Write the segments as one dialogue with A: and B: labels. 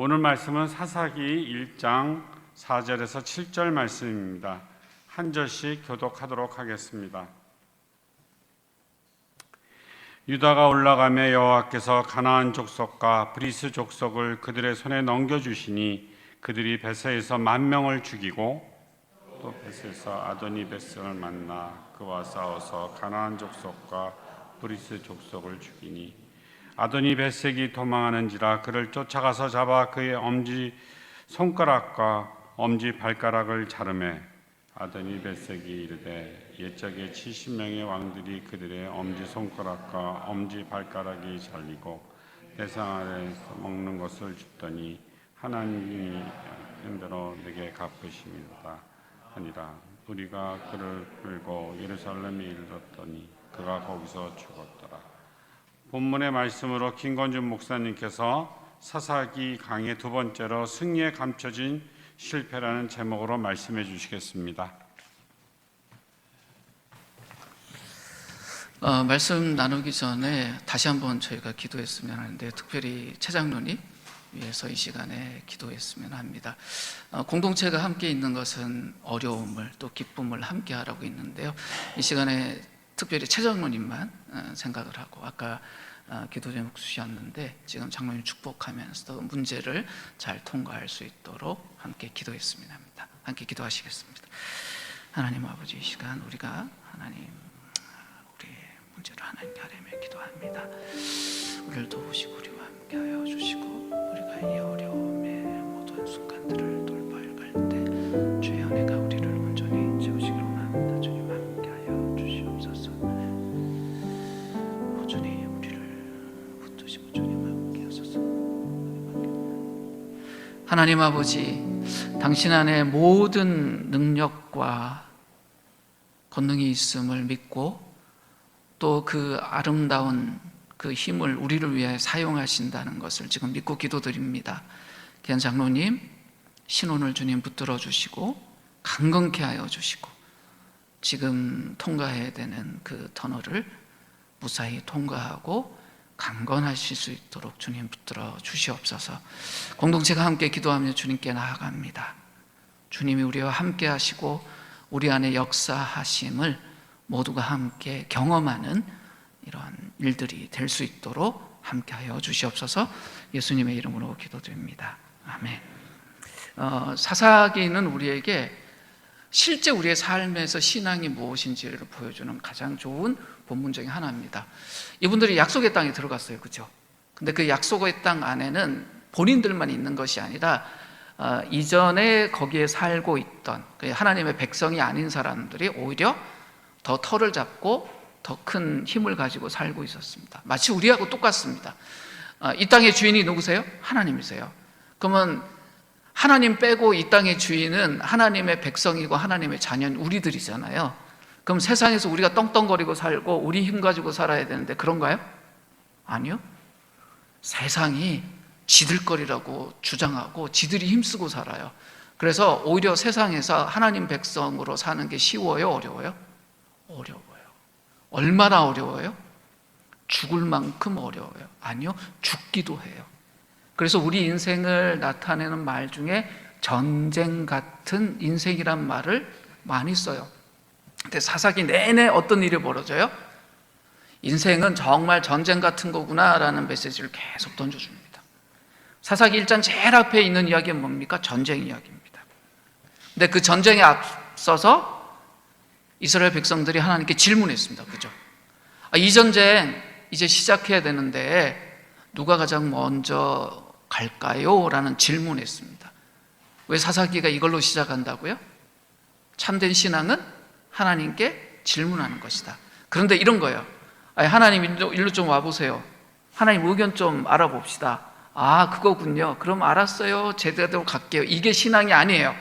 A: 오늘 말씀은 사사기 1장 4절에서 7절 말씀입니다. 한 절씩 교독하도록 하겠습니다. 유다가 올라가며 여호와께서 가나안 족속과 브리스 족속을 그들의 손에 넘겨주시니 그들이 베세에서 10,000명을 죽이고 또 베세에서 아도니베스를 만나 그와 싸워서 가나안 족속과 브리스 족속을 죽이니 아도니베섹이 도망하는지라 그를 쫓아가서 잡아 그의 엄지 손가락과 엄지 발가락을 자르매 아도니베섹이 이르되 옛적에 70명의 왕들이 그들의 엄지 손가락과 엄지 발가락이 잘리고 대상 아래에서 먹는 것을 줍더니 하나님이 현대로 내게 갚으심이다 하니라. 우리가 그를 끌고 예루살렘에 이르렀더니 그가 거기서 죽었더라. 본문의 말씀으로 김건준 목사님께서 사사기 강의 두 번째로 승리에 감춰진 실패라는 제목으로 말씀해 주시겠습니다.
B: 말씀 나누기 전에 다시 한번 저희가 기도했으면 하는데, 특별히 최 장로님 위해서 이 시간에 기도했으면 합니다. 공동체가 함께 있는 것은 어려움을 또 기쁨을 함께 하라고 있는데요, 이 시간에 특별히 최 장로님만 생각을 하고, 아까 기도 제목 주셨는데 지금 장로님 축복하면서 문제를 잘 통과할 수 있도록 함께 기도했으면 합니다. 함께 기도하시겠습니다. 하나님 아버지, 이 시간 우리가 하나님 우리의 문제로 하나님께 하려며 기도합니다. 우리를 도우시고 우리와 함께하여 주시고, 우리가 이 어려움의 모든 순간들을 돌파할 때 주의 은혜가 우리를 온전히 채우시기를 원합니다. 주님 함께하여 주시옵소서. 꾸준히 우리를 붙드시고 주님 함께하소서. 하나님 아버지, 당신 안에 모든 능력과 권능이 있음을 믿고 또 그 아름다운 그 힘을 우리를 위해 사용하신다는 것을 지금 믿고 기도드립니다. 귀한 장로님 신혼을 주님 붙들어 주시고 강건케 하여 주시고, 지금 통과해야 되는 그 터널을 무사히 통과하고 강건하실 수 있도록 주님 붙들어 주시옵소서. 공동체가 함께 기도하며 주님께 나아갑니다. 주님이 우리와 함께 하시고 우리 안에 역사하심을 모두가 함께 경험하는 이런 일들이 될 수 있도록 함께하여 주시옵소서. 예수님의 이름으로 기도드립니다. 아멘. 사사기는 우리에게 실제 우리의 삶에서 신앙이 무엇인지를 보여주는 가장 좋은 본문 중에 하나입니다. 이분들이 약속의 땅에 들어갔어요, 그렇죠? 근데 그 약속의 땅 안에는 본인들만 있는 것이 아니라 이전에 거기에 살고 있던 하나님의 백성이 아닌 사람들이 오히려 더 터를 잡고 더 큰 힘을 가지고 살고 있었습니다. 마치 우리하고 똑같습니다. 이 땅의 주인이 누구세요? 하나님이세요. 그러면 하나님 빼고 이 땅의 주인은 하나님의 백성이고 하나님의 자녀인 우리들이잖아요. 그럼 세상에서 우리가 떵떵거리고 살고 우리 힘 가지고 살아야 되는데 그런가요? 아니요. 세상이 지들거리라고 주장하고 지들이 힘쓰고 살아요. 그래서 오히려 세상에서 하나님 백성으로 사는 게 쉬워요? 어려워요? 어려워요. 얼마나 어려워요? 죽을 만큼 어려워요. 아니요, 죽기도 해요. 그래서 우리 인생을 나타내는 말 중에 전쟁 같은 인생이란 말을 많이 써요. 근데 사사기 내내 어떤 일이 벌어져요? 인생은 정말 전쟁 같은 거구나 라는 메시지를 계속 던져줍니다. 사사기 1장 제일 앞에 있는 이야기는 뭡니까? 전쟁 이야기입니다. 근데 그 전쟁에 앞서서 이스라엘 백성들이 하나님께 질문했습니다. 그죠? 이 전쟁 이제 시작해야 되는데 누가 가장 먼저 갈까요? 라는 질문했습니다. 왜 사사기가 이걸로 시작한다고요? 참된 신앙은 하나님께 질문하는 것이다. 그런데 이런 거예요. 하나님 일로 좀 와보세요. 하나님 의견 좀 알아봅시다. 아, 그거군요. 그럼 알았어요. 제대로 갈게요. 이게 신앙이 아니에요.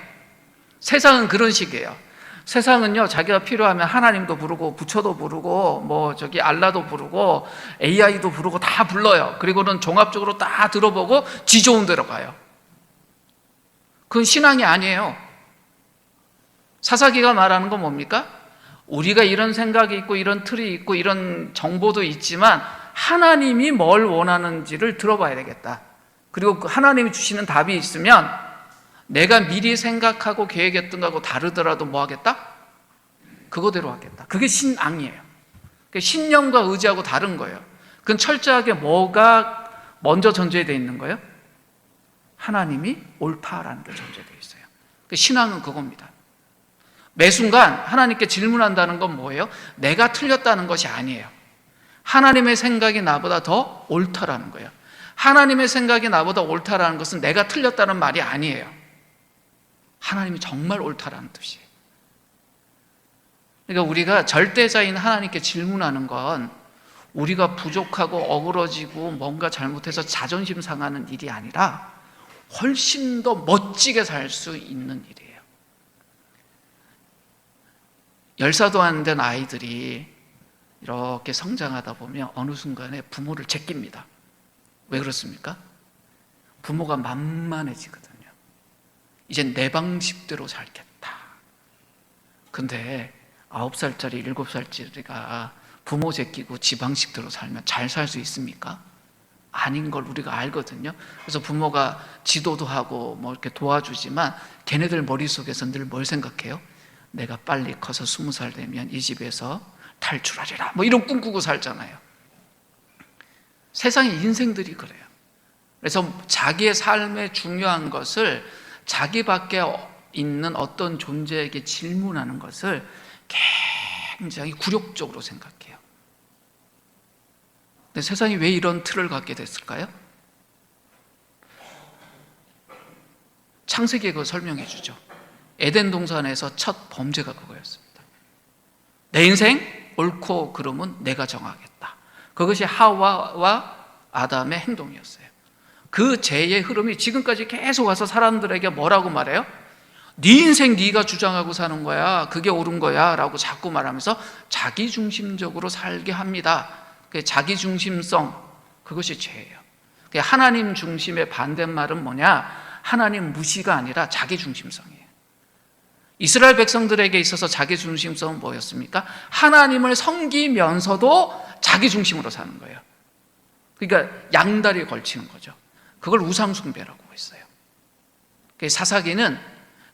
B: 세상은 그런 식이에요. 세상은요, 자기가 필요하면 하나님도 부르고 부처도 부르고 알라도 부르고 AI도 부르고 다 불러요. 그리고는 종합적으로 다 들어보고 지 좋은 대로 가요. 그건 신앙이 아니에요. 사사기가 말하는 건 뭡니까? 우리가 이런 생각이 있고 이런 틀이 있고 이런 정보도 있지만 하나님이 뭘 원하는지를 들어봐야 되겠다. 그리고 하나님이 주시는 답이 있으면 내가 미리 생각하고 계획했던 거하고 다르더라도 뭐 하겠다? 그거대로 하겠다. 그게 신앙이에요. 신념과 의지하고 다른 거예요. 그건 철저하게 뭐가 먼저 전제되어 있는 거예요? 하나님이 옳다라는 게 전제되어 있어요. 신앙은 그겁니다. 매 순간 하나님께 질문한다는 건 뭐예요? 내가 틀렸다는 것이 아니에요. 하나님의 생각이 나보다 더 옳다라는 거예요. 하나님의 생각이 나보다 옳다라는 것은 내가 틀렸다는 말이 아니에요. 하나님이 정말 옳다라는 뜻이에요. 그러니까 우리가 절대자인 하나님께 질문하는 건 우리가 부족하고 어그러지고 뭔가 잘못해서 자존심 상하는 일이 아니라 훨씬 더 멋지게 살 수 있는 일이에요. 10살도 안 된 아이들이 이렇게 성장하다 보면 어느 순간에 부모를 제낍니다. 왜 그렇습니까? 부모가 만만해지거든요. 이젠 내 방식대로 살겠다. 근데 9살짜리, 7살짜리가 부모 제끼고 지 방식대로 살면 잘 살 수 있습니까? 아닌 걸 우리가 알거든요. 그래서 부모가 지도도 하고 뭐 이렇게 도와주지만 걔네들 머릿속에서 늘 뭘 생각해요? 내가 빨리 커서 20살 되면 이 집에서 탈출하리라. 뭐 이런 꿈꾸고 살잖아요. 세상의 인생들이 그래요. 그래서 자기의 삶에 중요한 것을 자기 밖에 있는 어떤 존재에게 질문하는 것을 굉장히 굴욕적으로 생각해요. 근데 세상이 왜 이런 틀을 갖게 됐을까요? 창세기에 그거 설명해 주죠. 에덴 동산에서 첫 범죄가 그거였습니다. 내 인생 옳고 그름은 내가 정하겠다. 그것이 하와와 아담의 행동이었어요. 그 죄의 흐름이 지금까지 계속 와서 사람들에게 뭐라고 말해요? 네 인생 네가 주장하고 사는 거야. 그게 옳은 거야 라고 자꾸 말하면서 자기중심적으로 살게 합니다. 자기중심성, 그것이 죄예요. 하나님 중심의 반대말은 뭐냐? 하나님 무시가 아니라 자기중심성이에요. 이스라엘 백성들에게 있어서 자기중심성은 뭐였습니까? 하나님을 섬기면서도 자기중심으로 사는 거예요. 그러니까 양다리에 걸치는 거죠. 그걸 우상숭배라고 했어요. 사사기는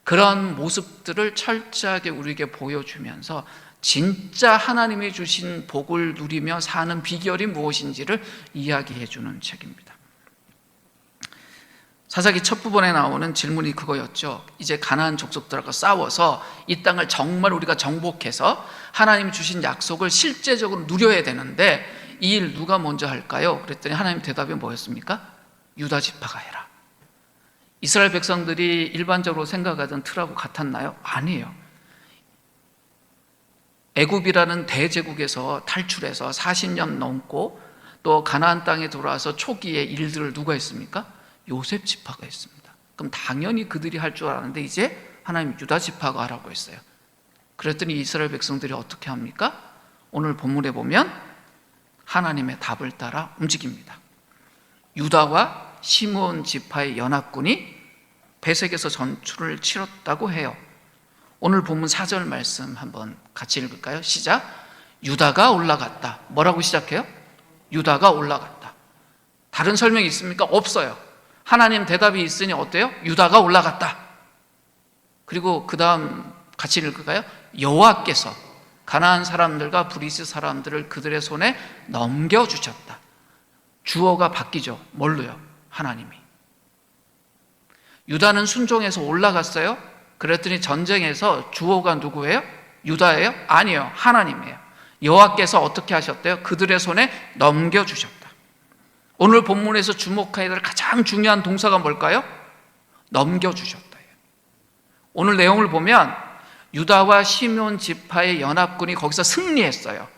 B: 그런 모습들을 철저하게 우리에게 보여주면서 진짜 하나님이 주신 복을 누리며 사는 비결이 무엇인지를 이야기해 주는 책입니다. 사사기 첫 부분에 나오는 질문이 그거였죠. 이제 가나안 족속들하고 싸워서 이 땅을 정말 우리가 정복해서 하나님 주신 약속을 실제적으로 누려야 되는데 이 일 누가 먼저 할까요? 그랬더니 하나님 대답이 뭐였습니까? 유다 지파가 해라. 이스라엘 백성들이 일반적으로 생각하던 틀하고 같았나요? 아니에요. 애굽이라는 대제국에서 탈출해서 40년 넘고 또 가나안 땅에 돌아와서 초기에 일들을 누가 했습니까? 요셉 지파가 했습니다. 그럼 당연히 그들이 할 줄 알았는데 이제 하나님 유다 지파가 하라고 했어요. 그랬더니 이스라엘 백성들이 어떻게 합니까? 오늘 본문에 보면 하나님의 답을 따라 움직입니다. 유다와 시므온 지파의 연합군이 베색에서 전투를 치렀다고 해요. 오늘 본문 4절 말씀 한번 같이 읽을까요? 시작. 유다가 올라갔다. 뭐라고 시작해요? 유다가 올라갔다. 다른 설명이 있습니까? 없어요. 하나님 대답이 있으니 어때요? 유다가 올라갔다. 그리고 그 다음 같이 읽을까요? 여호와께서 가나안 사람들과 브리스 사람들을 그들의 손에 넘겨주셨다. 주어가 바뀌죠. 뭘로요? 하나님이. 유다는 순종해서 올라갔어요. 그랬더니 전쟁에서 주어가 누구예요? 유다예요? 아니에요. 하나님이에요. 여호와께서 어떻게 하셨대요? 그들의 손에 넘겨주셨다. 오늘 본문에서 주목해야 될 가장 중요한 동사가 뭘까요? 넘겨주셨다. 오늘 내용을 보면 유다와 시므온 지파의 연합군이 거기서 승리했어요.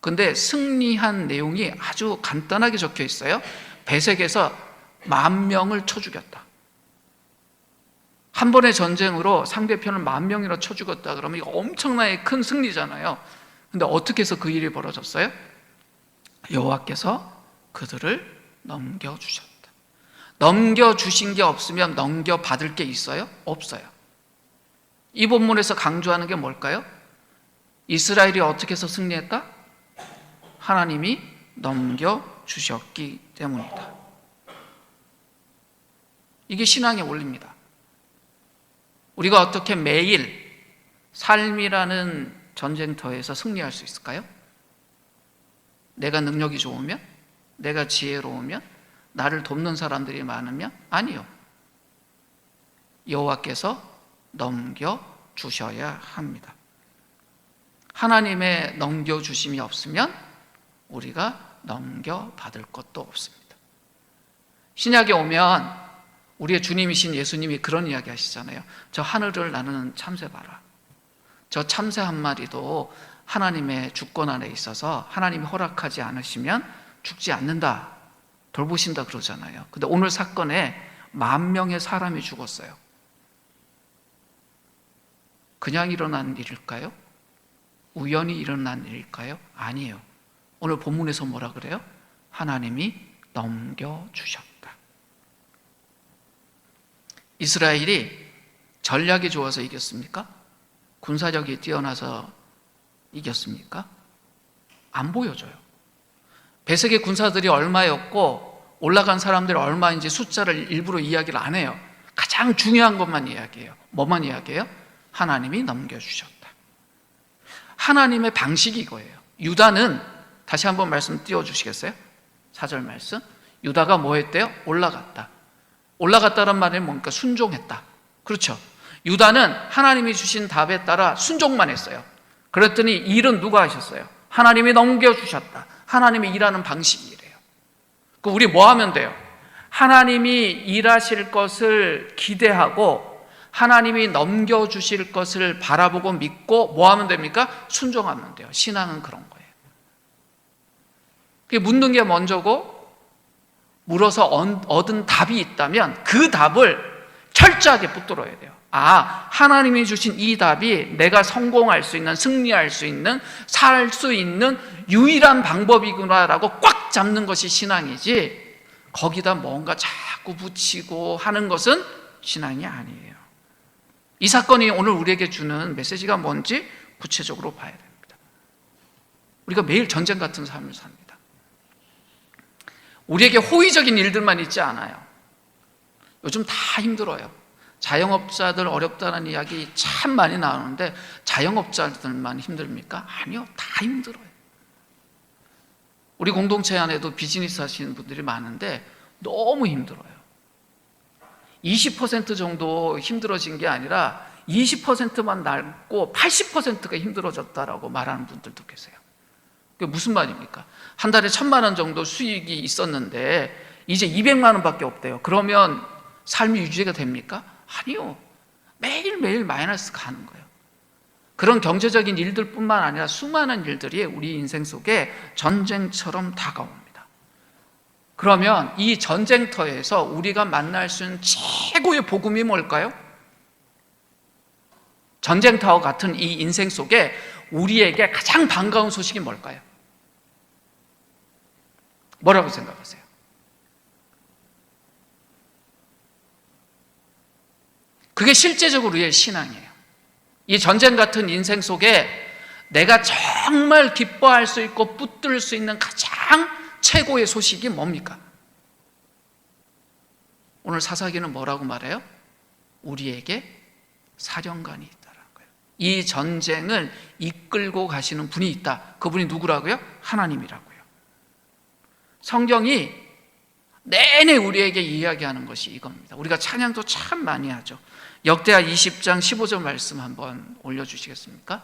B: 근데 승리한 내용이 아주 간단하게 적혀 있어요. 베색에서 10,000명을 쳐 죽였다. 한 번의 전쟁으로 상대편을 10,000명이나 쳐 죽였다 그러면 이거 엄청나게 큰 승리잖아요. 근데 어떻게 해서 그 일이 벌어졌어요? 여호와께서 그들을 넘겨주셨다. 넘겨주신 게 없으면 넘겨받을 게 있어요? 없어요. 이 본문에서 강조하는 게 뭘까요? 이스라엘이 어떻게 해서 승리했다? 하나님이 넘겨주셨기 때문이다. 이게 신앙의 원리입니다. 우리가 어떻게 매일 삶이라는 전쟁터에서 승리할 수 있을까요? 내가 능력이 좋으면? 내가 지혜로우면? 나를 돕는 사람들이 많으면? 아니요. 여호와께서 넘겨주셔야 합니다. 하나님의 넘겨주심이 없으면 우리가 넘겨받을 것도 없습니다. 신약에 오면 우리의 주님이신 예수님이 그런 이야기 하시잖아요. 저 하늘을 나르는 참새 봐라. 저 참새 한 마리도 하나님의 주권 안에 있어서 하나님이 허락하지 않으시면 죽지 않는다, 돌보신다 그러잖아요. 근데 오늘 사건에 10,000명의 사람이 죽었어요. 그냥 일어난 일일까요? 우연히 일어난 일일까요? 아니에요. 오늘 본문에서 뭐라 그래요? 하나님이 넘겨주셨다. 이스라엘이 전략이 좋아서 이겼습니까? 군사력이 뛰어나서 이겼습니까? 안 보여줘요. 배색의 군사들이 얼마였고 올라간 사람들이 얼마인지 숫자를 일부러 이야기를 안 해요. 가장 중요한 것만 이야기해요. 뭐만 이야기해요? 하나님이 넘겨주셨다. 하나님의 방식이 이거예요. 유다는 다시 한번 말씀 띄워주시겠어요? 4절 말씀. 유다가 뭐 했대요? 올라갔다. 올라갔다는 말은 뭡니까? 순종했다. 그렇죠. 유다는 하나님이 주신 답에 따라 순종만 했어요. 그랬더니 일은 누가 하셨어요? 하나님이 넘겨주셨다. 하나님이 일하는 방식이 이래요. 그럼 우리 뭐 하면 돼요? 하나님이 일하실 것을 기대하고 하나님이 넘겨주실 것을 바라보고 믿고 뭐 하면 됩니까? 순종하면 돼요. 신앙은 그런 거예요. 그게 묻는 게 먼저고 물어서 얻은 답이 있다면 그 답을 철저하게 붙들어야 돼요. 아, 하나님이 주신 이 답이 내가 성공할 수 있는, 승리할 수 있는, 살 수 있는 유일한 방법이구나라고 꽉 잡는 것이 신앙이지, 거기다 뭔가 자꾸 붙이고 하는 것은 신앙이 아니에요. 이 사건이 오늘 우리에게 주는 메시지가 뭔지 구체적으로 봐야 됩니다. 우리가 매일 전쟁 같은 삶을 삽니다. 우리에게 호의적인 일들만 있지 않아요. 요즘 다 힘들어요. 자영업자들 어렵다는 이야기 참 많이 나오는데 자영업자들만 힘듭니까? 아니요, 다 힘들어요. 우리 공동체 안에도 비즈니스 하시는 분들이 많은데 너무 힘들어요. 20% 정도 힘들어진 게 아니라 20%만 낫고 80%가 힘들어졌다라고 말하는 분들도 계세요. 그게 무슨 말입니까? 한 달에 1,000만 원 정도 수익이 있었는데 이제 200만 원밖에 없대요. 그러면 삶이 유지가 됩니까? 아니요. 매일매일 마이너스 가는 거예요. 그런 경제적인 일들뿐만 아니라 수많은 일들이 우리 인생 속에 전쟁처럼 다가옵니다. 그러면 이 전쟁터에서 우리가 만날 수 있는 최고의 복음이 뭘까요? 전쟁터와 같은 이 인생 속에 우리에게 가장 반가운 소식이 뭘까요? 뭐라고 생각하세요? 그게 실제적으로 우리의 신앙이에요. 이 전쟁 같은 인생 속에 내가 정말 기뻐할 수 있고 붙들 수 있는 가장 최고의 소식이 뭡니까? 오늘 사사기는 뭐라고 말해요? 우리에게 사령관이 있다라는 거예요. 이 전쟁을 이끌고 가시는 분이 있다. 그분이 누구라고요? 하나님이라고요. 성경이 내내 우리에게 이야기하는 것이 이겁니다. 우리가 찬양도 참 많이 하죠. 역대하 20장 15절 말씀 한번 올려주시겠습니까?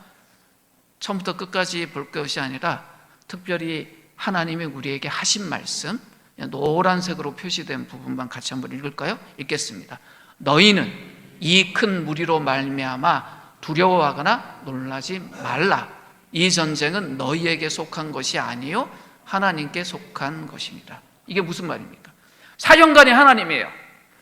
B: 처음부터 끝까지 볼 것이 아니라 특별히 하나님이 우리에게 하신 말씀, 노란색으로 표시된 부분만 같이 한번 읽을까요? 읽겠습니다. 너희는 이 큰 무리로 말미암아 두려워하거나 놀라지 말라. 이 전쟁은 너희에게 속한 것이 아니요 하나님께 속한 것입니다. 이게 무슨 말입니까? 사령관이 하나님이에요.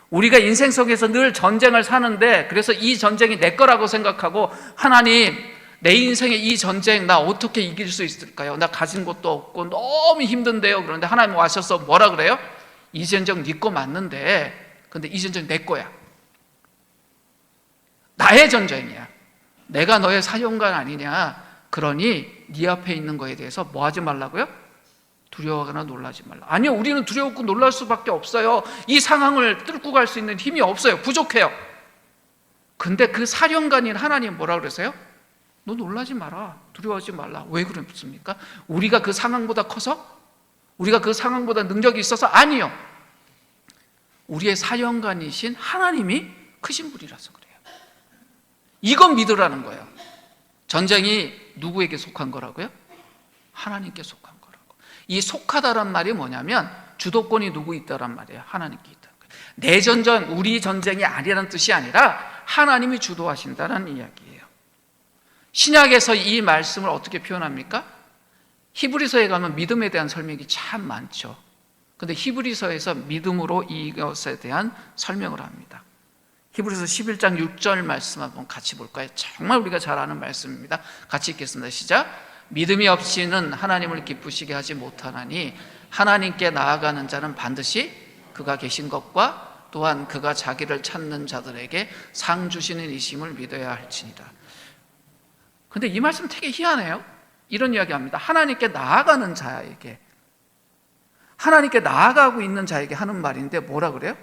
B: 우리가 인생 속에서 늘 전쟁을 사는데 그래서 이 전쟁이 내 거라고 생각하고 하나님, 내 인생의 이 전쟁 나 어떻게 이길 수 있을까요? 나 가진 것도 없고 너무 힘든데요. 그런데 하나님 와셔서 뭐라 그래요? 이 전쟁 네 거 맞는데 근데 이 전쟁 내 거야. 나의 전쟁이야. 내가 너의 사령관 아니냐. 그러니 네 앞에 있는 거에 대해서 뭐 하지 말라고요? 두려워하거나 놀라지 말라. 아니요, 우리는 두려웠고 놀랄 수밖에 없어요. 이 상황을 뚫고 갈 수 있는 힘이 없어요. 부족해요. 근데 그 사령관인 하나님 뭐라 그러세요? 너 놀라지 마라. 두려워하지 말라. 왜 그렇습니까? 우리가 그 상황보다 커서? 우리가 그 상황보다 능력이 있어서? 아니요. 우리의 사령관이신 하나님이 크신 분이라서 그래요. 이건 믿으라는 거예요. 전쟁이 누구에게 속한 거라고요? 하나님께 속한 거라고. 이 속하다란 말이 뭐냐면 주도권이 누구 있다란 말이에요. 하나님께 있다는 거예요. 내 전쟁, 우리 전쟁이 아니라는 뜻이 아니라 하나님이 주도하신다는 이야기예요. 신약에서 이 말씀을 어떻게 표현합니까? 히브리서에 가면 믿음에 대한 설명이 참 많죠. 근데 히브리서에서 믿음으로 이것에 대한 설명을 합니다. 히브리서 11장 6절 말씀 한번 같이 볼까요? 정말 우리가 잘 아는 말씀입니다. 같이 읽겠습니다. 시작. 믿음이 없이는 하나님을 기쁘시게 하지 못하나니 하나님께 나아가는 자는 반드시 그가 계신 것과 또한 그가 자기를 찾는 자들에게 상 주시는 이심을 믿어야 할지니라. 근데 이 말씀 되게 희한해요. 이런 이야기합니다. 하나님께 나아가는 자에게, 하나님께 나아가고 있는 자에게 하는 말인데 뭐라 그래요?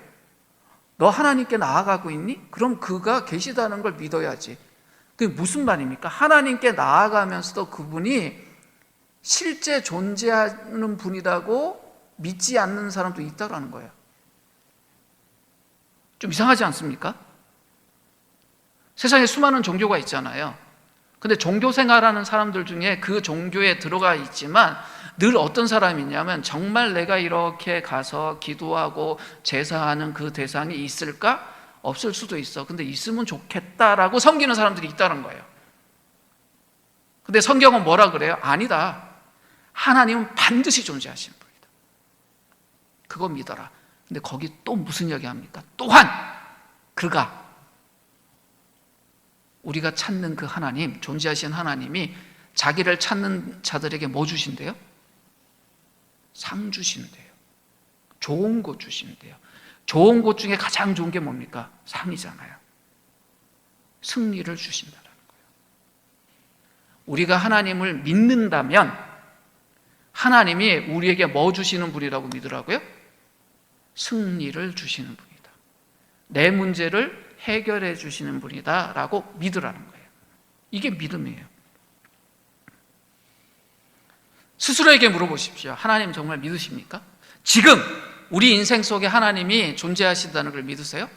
B: 너 하나님께 나아가고 있니? 그럼 그가 계시다는 걸 믿어야지. 그게 무슨 말입니까? 하나님께 나아가면서도 그분이 실제 존재하는 분이라고 믿지 않는 사람도 있다라는 거예요. 좀 이상하지 않습니까? 세상에 수많은 종교가 있잖아요. 근데 종교 생활하는 사람들 중에 그 종교에 들어가 있지만 늘 어떤 사람이 있냐면 정말 내가 이렇게 가서 기도하고 제사하는 그 대상이 있을까? 없을 수도 있어. 근데 있으면 좋겠다라고 섬기는 사람들이 있다는 거예요. 근데 성경은 뭐라 그래요? 아니다. 하나님은 반드시 존재하시는 분이다. 그거 믿어라. 근데 거기 또 무슨 이야기 합니까? 또한 그가 우리가 찾는 그 하나님, 존재하신 하나님이 자기를 찾는 자들에게 뭐 주신대요? 상 주신대요. 좋은 거 주신대요. 좋은 것 중에 가장 좋은 게 뭡니까? 상이잖아요. 승리를 주신다는 거예요. 우리가 하나님을 믿는다면 하나님이 우리에게 뭐 주시는 분이라고 믿으라고요? 승리를 주시는 분이다. 내 문제를 해결해 주시는 분이다 라고 믿으라는 거예요. 이게 믿음이에요. 스스로에게 물어보십시오. 하나님 정말 믿으십니까? 지금 우리 인생 속에 하나님이 존재하신다는 걸 믿으세요?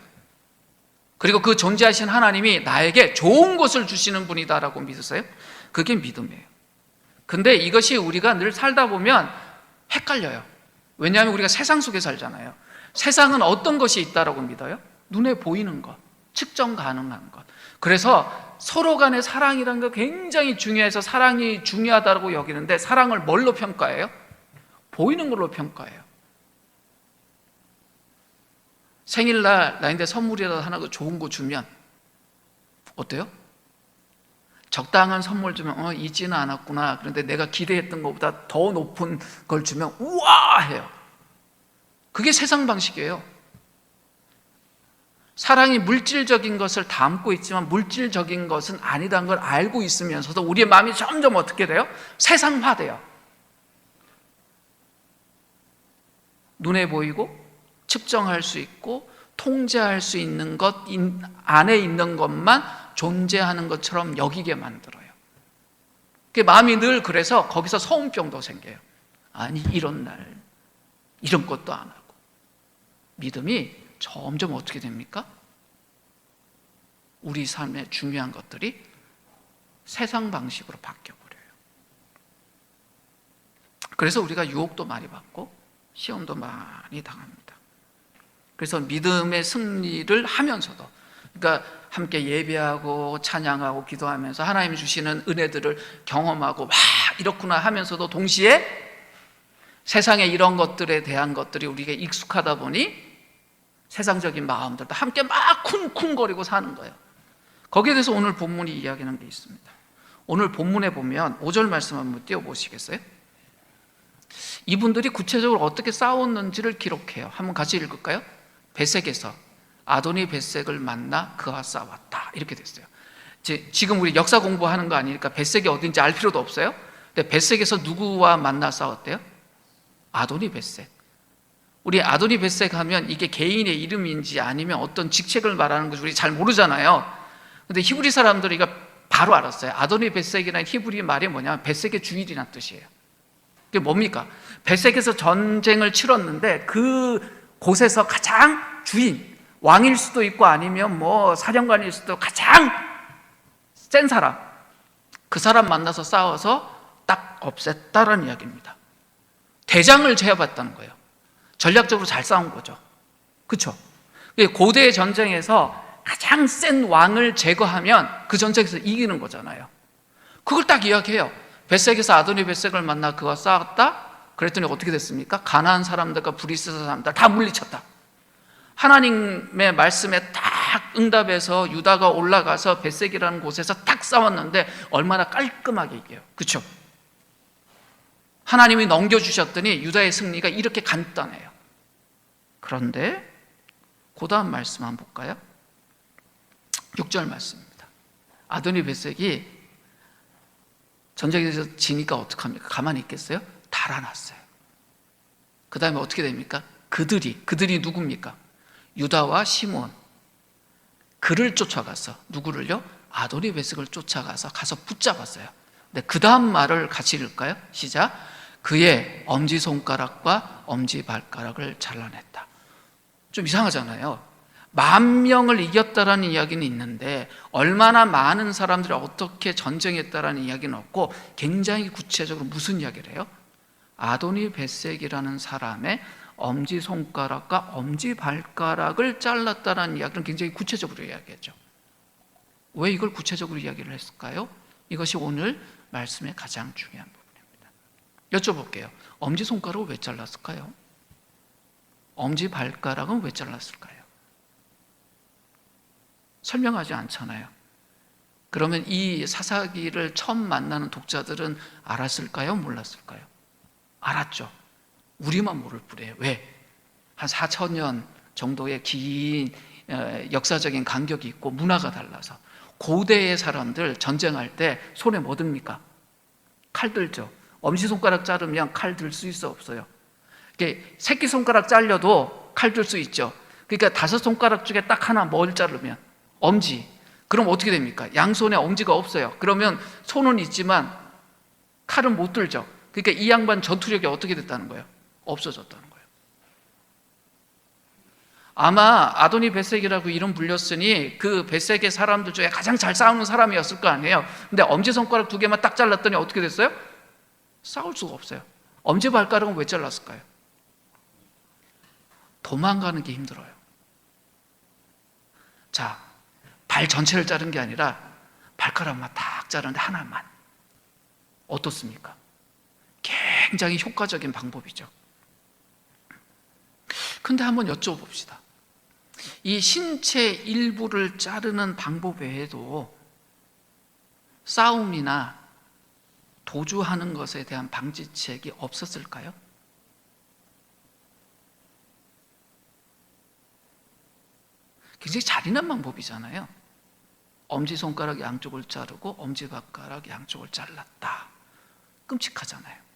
B: 그리고 그 존재하신 하나님이 나에게 좋은 것을 주시는 분이다라고 믿으세요? 그게 믿음이에요. 근데 이것이 우리가 늘 살다 보면 헷갈려요. 왜냐하면 우리가 세상 속에 살잖아요. 세상은 어떤 것이 있다라고 믿어요? 눈에 보이는 것, 측정 가능한 것. 그래서 서로 간의 사랑이라는 거 굉장히 중요해서 사랑이 중요하다고 여기는데 사랑을 뭘로 평가해요? 보이는 걸로 평가해요. 생일날 나인데 선물이라도 하나 좋은 거 주면 어때요? 적당한 선물 주면 잊지는 않았구나. 그런데 내가 기대했던 것보다 더 높은 걸 주면 우와 해요. 그게 세상 방식이에요. 사랑이 물질적인 것을 담고 있지만 물질적인 것은 아니라는 걸 알고 있으면서도 우리의 마음이 점점 어떻게 돼요? 세상화돼요. 눈에 보이고 측정할 수 있고 통제할 수 있는 것 안에 있는 것만 존재하는 것처럼 여기게 만들어요. 그 마음이 늘 그래서 거기서 서운병도 생겨요. 아니 이런 날 이런 것도 안 하고 믿음이 점점 어떻게 됩니까? 우리 삶의 중요한 것들이 세상 방식으로 바뀌어버려요. 그래서 우리가 유혹도 많이 받고 시험도 많이 당합니다. 그래서 믿음의 승리를 하면서도, 그러니까 함께 예배하고 찬양하고 기도하면서 하나님이 주시는 은혜들을 경험하고 막 이렇구나 하면서도 동시에 세상에 이런 것들에 대한 것들이 우리에게 익숙하다 보니 세상적인 마음들도 함께 막 쿵쿵거리고 사는 거예요. 거기에 대해서 오늘 본문이 이야기하는 게 있습니다. 오늘 본문에 보면 5절 말씀 한번 띄워보시겠어요? 이분들이 구체적으로 어떻게 싸웠는지를 기록해요. 한번 같이 읽을까요? 베색에서 아도니 베색을 만나 그와 싸웠다 이렇게 됐어요. 지금 우리 역사 공부하는 거 아니니까 베색이 어딘지 알 필요도 없어요. 근데 베색에서 누구와 만나 싸웠대요? 아도니 벳색. 우리 아도니 벳색 하면 이게 개인의 이름인지 아니면 어떤 직책을 말하는 건지 우리 잘 모르잖아요. 근데 히브리 사람들이 바로 알았어요. 아도니 벳색이라는 히브리 말이 뭐냐면 벳색의 주일이라는 뜻이에요. 그게 뭡니까? 벳색에서 전쟁을 치렀는데 그 곳에서 가장 주인, 왕일 수도 있고 아니면 뭐 사령관일 수도 가장 센 사람, 그 사람 만나서 싸워서 딱 없앴다라는 이야기입니다. 대장을 제압했다는 거예요. 전략적으로 잘 싸운 거죠. 그렇죠? 고대 전쟁에서 가장 센 왕을 제거하면 그 전쟁에서 이기는 거잖아요. 그걸 딱 이야기해요. 벳색에서 아도니 벳색을 만나 그와 싸웠다. 그랬더니 어떻게 됐습니까? 가나안 사람들과 브리스 사람들 다 물리쳤다. 하나님의 말씀에 딱 응답해서 유다가 올라가서 벳색이라는 곳에서 딱 싸웠는데 얼마나 깔끔하게 이겨요. 그렇죠? 하나님이 넘겨주셨더니 유다의 승리가 이렇게 간단해요. 그런데 그 다음 말씀 한번 볼까요? 6절 말씀입니다. 아도니 벳색이 전쟁에서 지니까 어떡합니까? 가만히 있겠어요? 달아났어요. 그 다음에 어떻게 됩니까? 그들이 누굽니까? 유다와 시므온, 그를 쫓아가서 누구를요? 아도니 벳색을 쫓아가서 가서 붙잡았어요. 근데 그 다음 말을 같이 읽을까요? 시작. 그의 엄지손가락과 엄지발가락을 잘라냈다. 좀 이상하잖아요. 10,000명을 이겼다라는 이야기는 있는데 얼마나 많은 사람들이 어떻게 전쟁했다라는 이야기는 없고 굉장히 구체적으로 무슨 이야기를 해요? 아도니 벳색이라는 사람의 엄지손가락과 엄지발가락을 잘랐다라는 이야기는 굉장히 구체적으로 이야기했죠. 왜 이걸 구체적으로 이야기를 했을까요? 이것이 오늘 말씀의 가장 중요한 부분입니다. 여쭤볼게요. 엄지손가락을 왜 잘랐을까요? 엄지발가락은 왜 잘랐을까요? 설명하지 않잖아요. 그러면 이 사사기를 처음 만나는 독자들은 알았을까요? 몰랐을까요? 알았죠. 우리만 모를 뿐이에요. 왜? 한 4,000년 정도의 긴 역사적인 간격이 있고 문화가 달라서. 고대의 사람들 전쟁할 때 손에 뭐 듭니까? 칼 들죠. 엄지손가락 자르면 칼 들 수 있어 없어요? 새끼손가락 잘려도 칼 들 수 있죠. 그러니까 5손가락 중에 딱 하나 뭘 자르면 엄지. 그럼 어떻게 됩니까? 양손에 엄지가 없어요. 그러면 손은 있지만 칼은 못 들죠. 그러니까 이 양반 전투력이 어떻게 됐다는 거예요? 없어졌다는 거예요. 아마 아도니 벳색이라고 이름 불렸으니 그 벳색의 사람들 중에 가장 잘 싸우는 사람이었을 거 아니에요. 근데 엄지손가락 2개만 딱 잘랐더니 어떻게 됐어요? 싸울 수가 없어요. 엄지발가락은 왜 잘랐을까요? 도망가는 게 힘들어요. 자, 발 전체를 자른 게 아니라 발가락만 딱 자르는데 하나만. 어떻습니까? 굉장히 효과적인 방법이죠. 근데 한번 여쭤봅시다. 이 신체 일부를 자르는 방법 외에도 싸움이나 도주하는 것에 대한 방지책이 없었을까요? 굉장히 잔인한 방법이잖아요. 엄지손가락 양쪽을 자르고 엄지발가락 양쪽을 잘랐다. 끔찍하잖아요.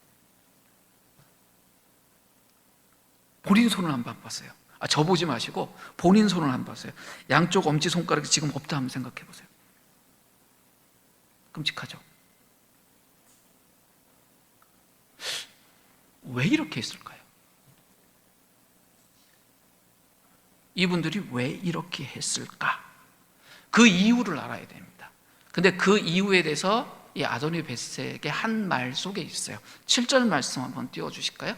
B: 본인 손을 한번 봤어요. 저 보지 마시고 본인 손을 한번 봤어요. 양쪽 엄지손가락이 지금 없다 한번 생각해 보세요. 끔찍하죠? 왜 이렇게 했을까요? 이분들이 왜 이렇게 했을까? 그 이유를 알아야 됩니다. 근데 그 이유에 대해서 이 아도니 벳색의 한 말 속에 있어요. 7절 말씀 한번 띄워주실까요?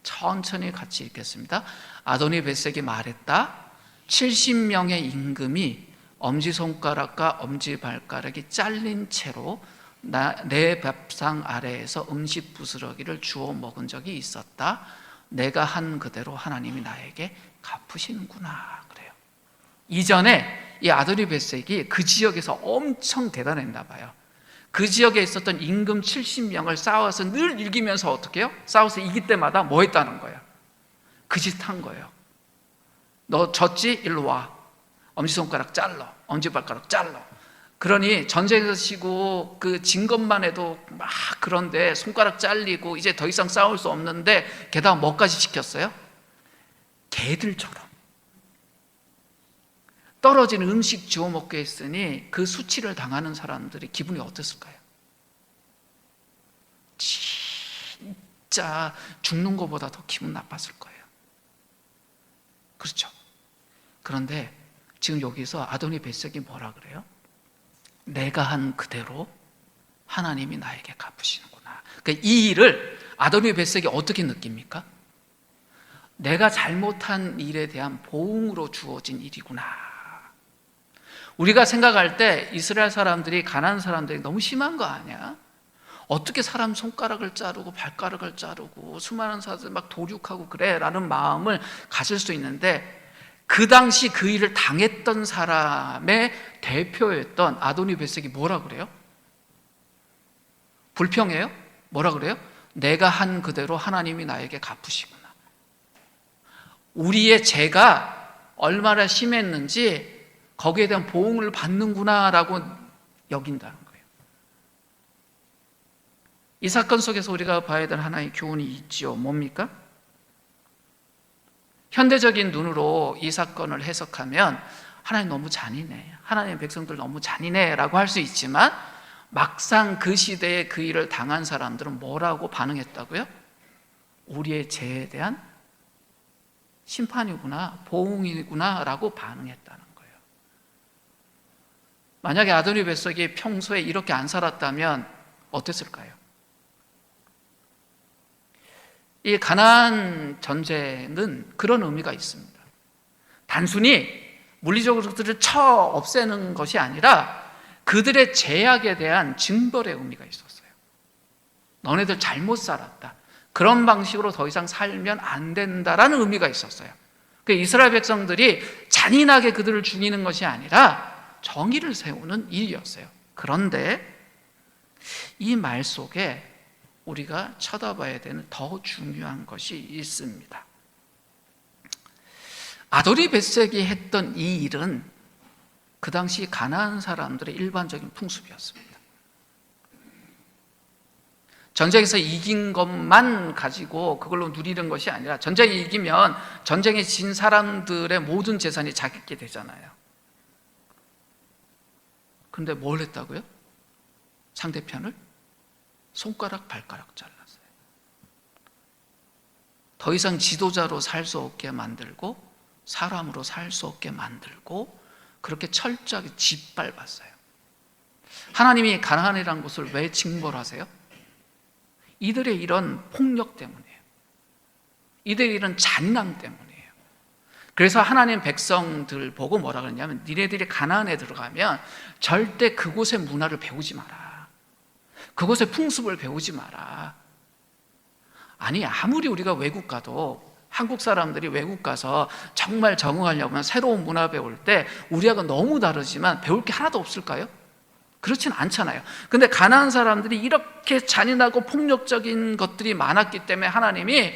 B: 천천히 같이 읽겠습니다. 아도니 벳색이 말했다. 70명의 임금이 엄지손가락과 엄지발가락이 잘린 채로 내 밥상 아래에서 음식 부스러기를 주워 먹은 적이 있었다. 내가 한 그대로 하나님이 나에게 갚으시는구나. 그래요. 이전에 이 아도니 벳색이 그 지역에서 엄청 대단했나 봐요. 그 지역에 있었던 임금 70명을 싸워서 늘 이기면서 어떻게 해요? 싸워서 이길 때마다 뭐 했다는 거예요? 그 짓 한 거예요. 너 졌지? 일로 와. 엄지손가락 잘라. 엄지발가락 잘라. 그러니 전쟁에서 지고 그 진 것만 해도 막 그런데 손가락 잘리고 이제 더 이상 싸울 수 없는데 게다가 뭐까지 시켰어요? 개들처럼 떨어진 음식 주워 먹게 했으니 그 수치를 당하는 사람들이 기분이 어땠을까요? 진짜 죽는 것보다 더 기분 나빴을 거예요. 그렇죠? 그런데 지금 여기서 아도니 벳색이 뭐라 그래요? 내가 한 그대로 하나님이 나에게 갚으시는구나. 그러니까 이 일을 아도니 벳색이 어떻게 느낍니까? 내가 잘못한 일에 대한 보응으로 주어진 일이구나. 우리가 생각할 때 이스라엘 사람들이, 가나안 사람들이 너무 심한 거 아니야? 어떻게 사람 손가락을 자르고 발가락을 자르고 수많은 사람들 막 도륙하고 그래? 라는 마음을 가질 수 있는데, 그 당시 그 일을 당했던 사람의 대표였던 아도니 벳색이 뭐라 그래요? 불평해요? 뭐라 그래요? 내가 한 그대로 하나님이 나에게 갚으시구나. 우리의 죄가 얼마나 심했는지 거기에 대한 보응을 받는구나라고 여긴다는 거예요. 이 사건 속에서 우리가 봐야 될 하나의 교훈이 있죠. 뭡니까? 현대적인 눈으로 이 사건을 해석하면 하나님 너무 잔인해, 하나님의 백성들 너무 잔인해 라고 할 수 있지만, 막상 그 시대에 그 일을 당한 사람들은 뭐라고 반응했다고요? 우리의 죄에 대한 심판이구나, 보응이구나 라고 반응했다는 거예요. 만약에 아도니 벳색이 평소에 이렇게 안 살았다면 어땠을까요? 이 가나안 전쟁은 그런 의미가 있습니다. 단순히 물리적으로 그들을 쳐 없애는 것이 아니라 그들의 죄악에 대한 징벌의 의미가 있었어요. 너네들 잘못 살았다, 그런 방식으로 더 이상 살면 안 된다라는 의미가 있었어요. 그 이스라엘 백성들이 잔인하게 그들을 죽이는 것이 아니라 정의를 세우는 일이었어요. 그런데 이 말 속에 우리가 쳐다봐야 되는 더 중요한 것이 있습니다. 아도니 벳색이 했던 이 일은 그 당시 가나안 사람들의 일반적인 풍습이었습니다. 전쟁에서 이긴 것만 가지고 그걸로 누리는 것이 아니라, 전쟁에 이기면 전쟁에 진 사람들의 모든 재산이 자기게 되잖아요. 그런데 뭘 했다고요? 상대편을 손가락 발가락 잘랐어요. 더 이상 지도자로 살 수 없게 만들고 사람으로 살 수 없게 만들고 그렇게 철저하게 짓밟았어요. 하나님이 가나안이라는 곳을 왜 징벌하세요? 이들의 이런 폭력 때문이에요. 이들의 이런 잔인함 때문이에요. 그래서 하나님 백성들 보고 뭐라 그러냐면, 니네들이 가나안에 들어가면 절대 그곳의 문화를 배우지 마라, 그곳의 풍습을 배우지 마라. 아니, 아무리 우리가 외국 가도, 한국 사람들이 외국 가서 정말 적응하려면 새로운 문화 배울 때 우리하고 너무 다르지만 배울 게 하나도 없을까요? 그렇진 않잖아요. 근데 가나안 사람들이 이렇게 잔인하고 폭력적인 것들이 많았기 때문에 하나님이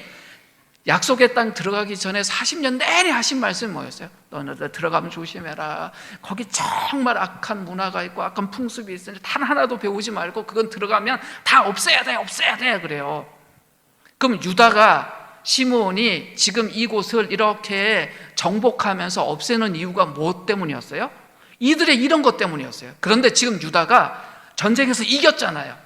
B: 약속의 땅 들어가기 전에 40년 내내 하신 말씀이 뭐였어요? 너네들 들어가면 조심해라. 거기 정말 악한 문화가 있고 악한 풍습이 있으니 단 하나도 배우지 말고 그건 들어가면 다 없애야 돼, 없애야 돼 그래요. 그럼 유다가, 시므온이 지금 이곳을 이렇게 정복하면서 없애는 이유가 뭐 때문이었어요? 이들의 이런 것 때문이었어요. 그런데 지금 유다가 전쟁에서 이겼잖아요.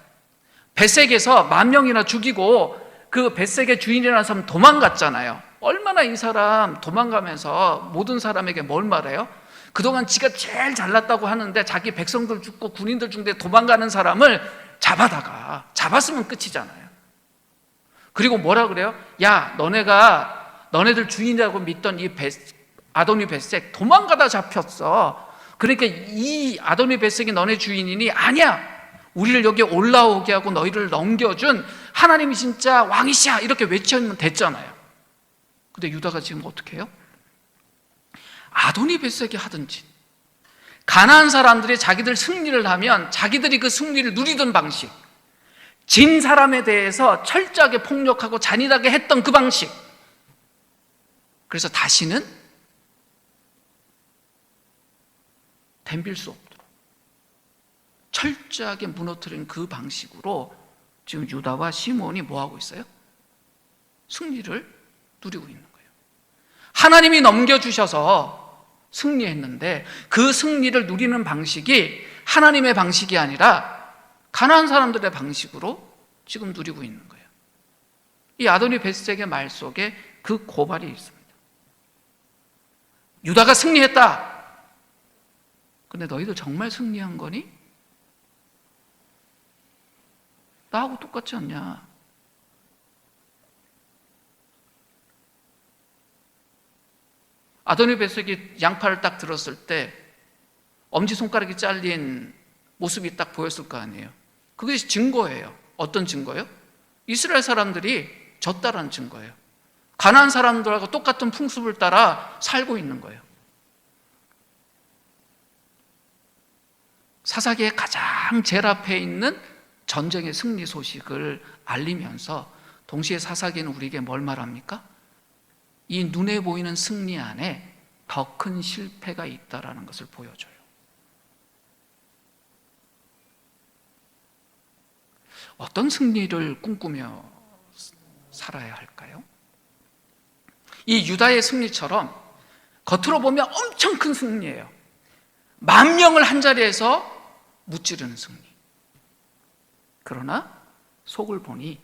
B: 벳색에서 10,000명이나 죽이고 그 벳색의 주인이라는 사람 도망갔잖아요. 얼마나 이 사람 도망가면서 모든 사람에게 뭘 말해요? 그동안 지가 제일 잘났다고 하는데 자기 백성들 죽고 군인들 중에 도망가는 사람을 잡았으면 끝이잖아요. 그리고 뭐라 그래요? 야, 너네들 주인이라고 믿던 이 아도니 벳색 도망가다 잡혔어. 그러니까 이 아도니 벳색이 너네 주인이니, 아니야, 우리를 여기 올라오게 하고 너희를 넘겨준 하나님이 진짜 왕이시야, 이렇게 외치면 됐잖아요. 근데 유다가 지금 어떻게 해요? 아도니 벳색이 하던 짓, 가나안 사람들이 자기들 승리를 하면 자기들이 그 승리를 누리던 방식, 진 사람에 대해서 철저하게 폭력하고 잔인하게 했던 그 방식, 그래서 다시는 덤빌 수 없도록, 철저하게 무너뜨린 그 방식으로 지금 유다와 시몬이 뭐하고 있어요? 승리를 누리고 있는 거예요. 하나님이 넘겨주셔서 승리했는데 그 승리를 누리는 방식이 하나님의 방식이 아니라 가난한 사람들의 방식으로 지금 누리고 있는 거예요. 이 아도니 베셋의 말 속에 그 고발이 있습니다. 유다가 승리했다. 근데 너희들 정말 승리한 거니? 나하고 똑같지 않냐? 아도니 베셋이 양팔을 딱 들었을 때 엄지손가락이 잘린 모습이 딱 보였을 거 아니에요. 그게 증거예요. 어떤 증거예요? 이스라엘 사람들이 졌다라는 증거예요. 가나안 사람들하고 똑같은 풍습을 따라 살고 있는 거예요. 사사기의 가장 제일 앞에 있는 전쟁의 승리 소식을 알리면서 동시에 사사기는 우리에게 뭘 말합니까? 이 눈에 보이는 승리 안에 더 큰 실패가 있다라는 것을 보여줘요. 어떤 승리를 꿈꾸며 살아야 할까요? 이 유다의 승리처럼 겉으로 보면 엄청 큰 승리예요. 10,000명을 한 자리에서 무찌르는 승리. 그러나 속을 보니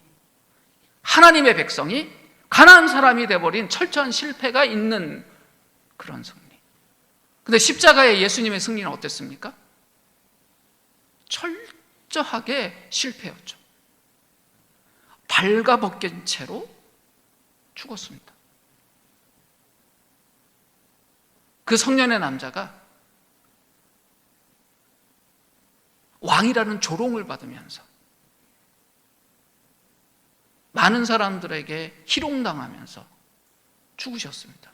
B: 하나님의 백성이 가난한 사람이 돼버린 철저한 실패가 있는 그런 승리. 근데 십자가의 예수님의 승리는 어땠습니까? 철저하게 실패였죠. 발가벗긴 채로 죽었습니다. 그 성년의 남자가 왕이라는 조롱을 받으면서 많은 사람들에게 희롱당하면서 죽으셨습니다.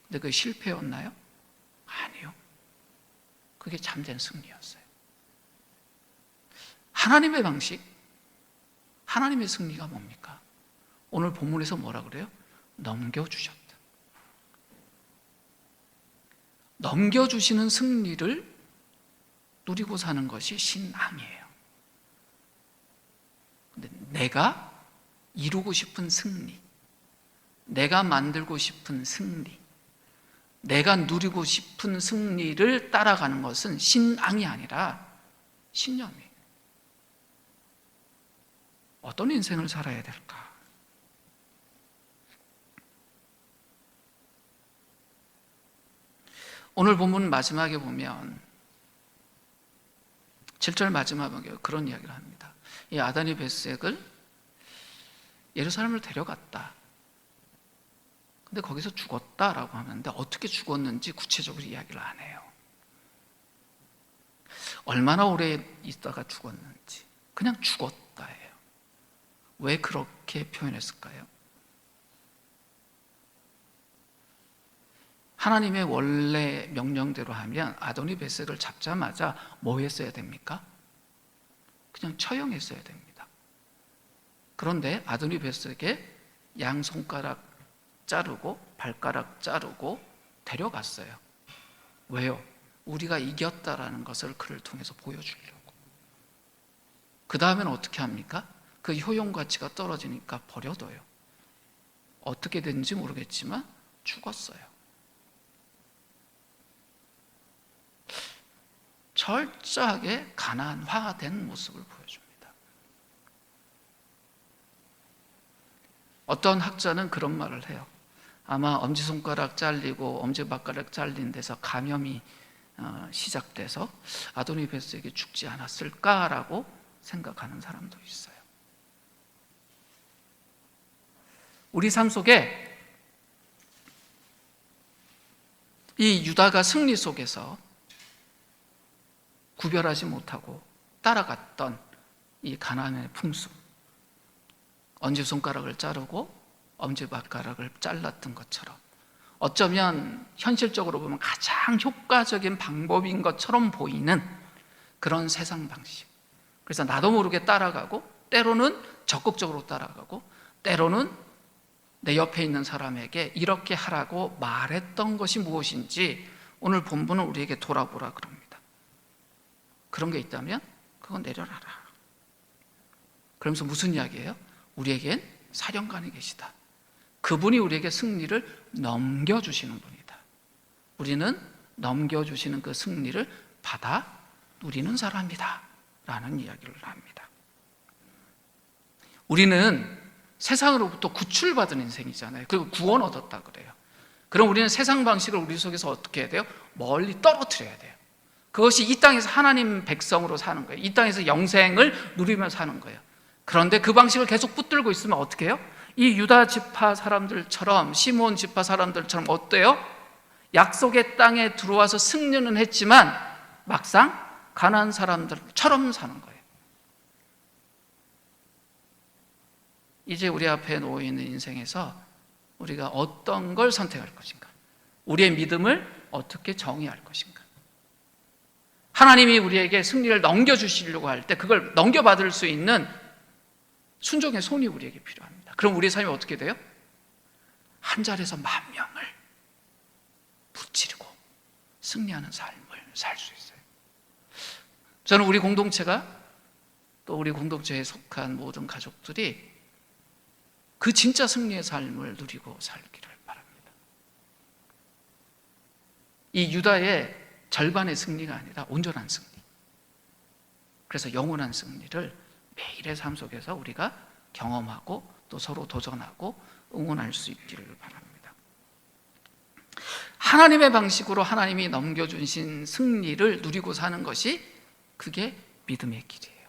B: 근데 그게 실패였나요? 아니요. 그게 참된 승리였어요. 하나님의 방식, 하나님의 승리가 뭡니까? 오늘 본문에서 뭐라 그래요? 넘겨주셨다. 넘겨주시는 승리를 누리고 사는 것이 신앙이에요. 근데 내가 이루고 싶은 승리, 내가 만들고 싶은 승리, 내가 누리고 싶은 승리를 따라가는 것은 신앙이 아니라 신념이에요. 어떤 인생을 살아야 될까? 오늘 본문 마지막에 보면 7절 마지막에 그런 이야기를 합니다. 이 아도니 베셋을 예루살렘을 데려갔다. 근데 거기서 죽었다라고 하는데 어떻게 죽었는지 구체적으로 이야기를 안 해요. 얼마나 오래 있다가 죽었는지 그냥 죽었다예요. 왜 그렇게 표현했을까요? 하나님의 원래 명령대로 하면 아도니 베셋을 잡자마자 뭐 했어야 됩니까? 그냥 처형했어야 됩니다. 그런데 아도니 베셋에게 양손가락 자르고 발가락 자르고 데려갔어요. 왜요? 우리가 이겼다라는 것을 그를 통해서 보여주려고. 그 다음에는 어떻게 합니까? 그 효용 가치가 떨어지니까 버려둬요. 어떻게 됐는지 모르겠지만 죽었어요. 철저하게 가난화된 모습을 보여줍니다. 어떤 학자는 그런 말을 해요. 아마 엄지손가락 잘리고 엄지발가락 잘린 데서 감염이 시작돼서 아도니 베셋에게 죽지 않았을까라고 생각하는 사람도 있어요. 우리 삶 속에 이 유다가 승리 속에서 구별하지 못하고 따라갔던 이 가나안의 풍습, 엄지손가락을 자르고 엄지발가락을 잘랐던 것처럼 어쩌면 현실적으로 보면 가장 효과적인 방법인 것처럼 보이는 그런 세상 방식. 그래서 나도 모르게 따라가고 때로는 적극적으로 따라가고 때로는 내 옆에 있는 사람에게 이렇게 하라고 말했던 것이 무엇인지 오늘 본문은 우리에게 돌아보라 그럽니다. 그런 게 있다면 그건 내려놔라. 그러면서 무슨 이야기예요? 우리에겐 사령관이 계시다. 그분이 우리에게 승리를 넘겨주시는 분이다. 우리는 넘겨주시는 그 승리를 받아 누리는 사람이다 라는 이야기를 합니다. 우리는 세상으로부터 구출받은 인생이잖아요. 그리고 구원 얻었다 그래요. 그럼 우리는 세상 방식을 우리 속에서 어떻게 해야 돼요? 멀리 떨어뜨려야 돼요. 그것이 이 땅에서 하나님 백성으로 사는 거예요. 이 땅에서 영생을 누리며 사는 거예요. 그런데 그 방식을 계속 붙들고 있으면 어떻게 해요? 이 유다 지파 사람들처럼, 시몬 지파 사람들처럼 어때요? 약속의 땅에 들어와서 승리는 했지만 막상 가난한 사람들처럼 사는 거예요. 이제 우리 앞에 놓여 있는 인생에서 우리가 어떤 걸 선택할 것인가? 우리의 믿음을 어떻게 정의할 것인가? 하나님이 우리에게 승리를 넘겨주시려고 할 때 그걸 넘겨받을 수 있는 순종의 손이 우리에게 필요합니다. 그럼 우리의 삶이 어떻게 돼요? 한 자리에서 만 명을 무찌르고 승리하는 삶을 살 수 있어요. 저는 우리 공동체가, 또 우리 공동체에 속한 모든 가족들이 그 진짜 승리의 삶을 누리고 살기를 바랍니다. 이 유다의 절반의 승리가 아니라 온전한 승리, 그래서 영원한 승리를 매일의 삶 속에서 우리가 경험하고 또 서로 도전하고 응원할 수 있기를 바랍니다. 하나님의 방식으로 하나님이 넘겨주신 승리를 누리고 사는 것이, 그게 믿음의 길이에요.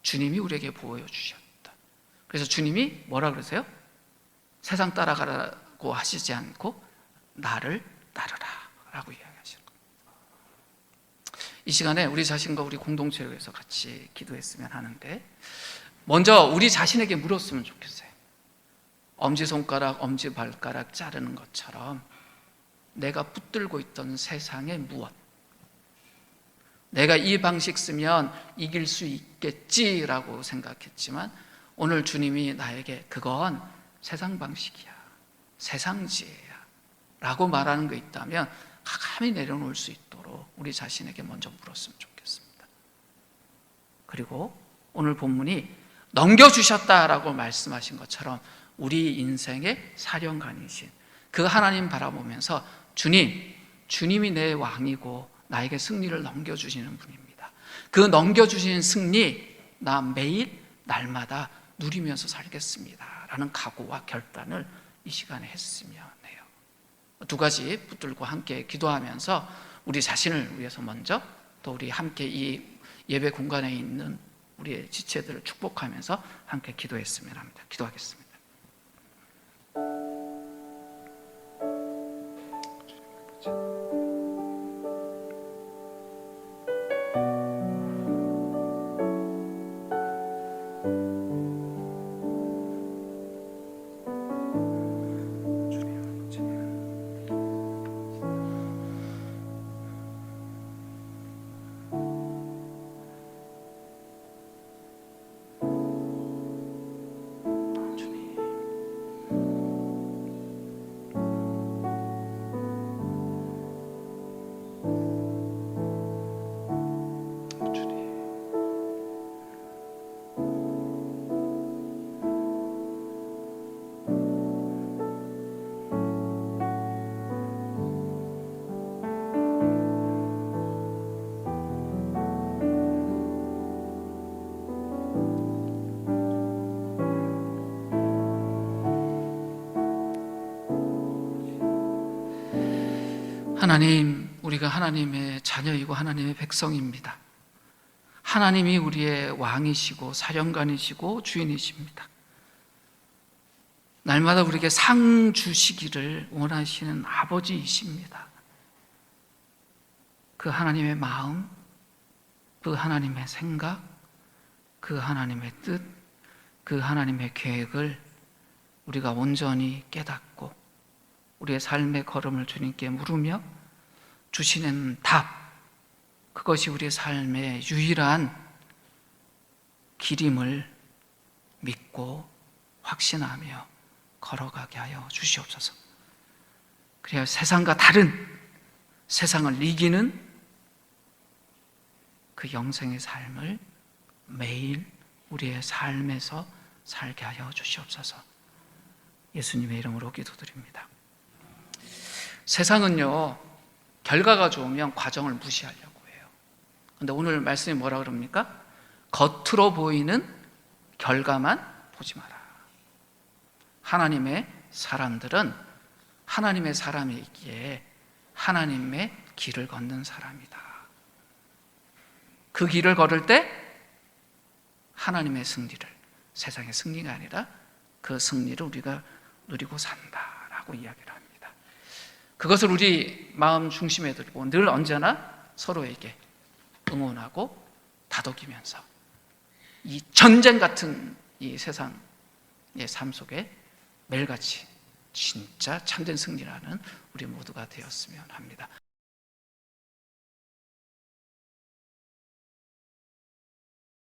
B: 주님이 우리에게 보여주셨다. 그래서 주님이 뭐라 그러세요? 세상 따라가라고 하시지 않고 나를 따르라 라고 이야기하시는 겁니다. 이 시간에 우리 자신과 우리 공동체를 위해서 같이 기도했으면 하는데, 먼저 우리 자신에게 물었으면 좋겠어요. 엄지손가락, 엄지발가락 자르는 것처럼 내가 붙들고 있던 세상의 무엇, 내가 이 방식 쓰면 이길 수 있겠지라고 생각했지만 오늘 주님이 나에게 그건 세상 방식이야, 세상지혜야 라고 말하는 게 있다면 가감히 내려놓을 수 있도록 우리 자신에게 먼저 물었으면 좋겠습니다. 그리고 오늘 본문이 넘겨주셨다라고 말씀하신 것처럼 우리 인생의 사령관이신 그 하나님 바라보면서 주님이 내 왕이고 나에게 승리를 넘겨주시는 분입니다. 그 넘겨주신 승리 나 매일 날마다 누리면서 살겠습니다 라는 각오와 결단을 이 시간에 했으면 해요. 두 가지 붙들고 함께 기도하면서 우리 자신을 위해서 먼저, 또 우리 함께 이 예배 공간에 있는 우리의 지체들을 축복하면서 함께 기도했으면 합니다. 기도하겠습니다. 하나님, 우리가 하나님의 자녀이고 하나님의 백성입니다. 하나님이 우리의 왕이시고 사령관이시고 주인이십니다. 날마다 우리에게 상 주시기를 원하시는 아버지이십니다. 그 하나님의 마음, 그 하나님의 생각, 그 하나님의 뜻, 그 하나님의 계획을 우리가 온전히 깨닫고 우리의 삶의 걸음을 주님께 물으며 주시는 답, 그것이 우리의 삶의 유일한 길임을 믿고 확신하며 걸어가게 하여 주시옵소서. 그래야 세상과 다른, 세상을 이기는 그 영생의 삶을 매일 우리의 삶에서 살게 하여 주시옵소서. 예수님의 이름으로 기도드립니다. 세상은요, 결과가 좋으면 과정을 무시하려고 해요. 근데 오늘 말씀이 뭐라 그럽니까? 겉으로 보이는 결과만 보지 마라. 하나님의 사람들은 하나님의 사람이기에 하나님의 길을 걷는 사람이다. 그 길을 걸을 때 하나님의 승리를, 세상의 승리가 아니라 그 승리를 우리가 누리고 산다라고 이야기를 합니다. 그것을 우리 마음 중심에 두고 늘 언제나 서로에게 응원하고 다독이면서 이 전쟁 같은 이 세상의 삶 속에 매일같이 진짜 참된 승리라는 우리 모두가 되었으면 합니다.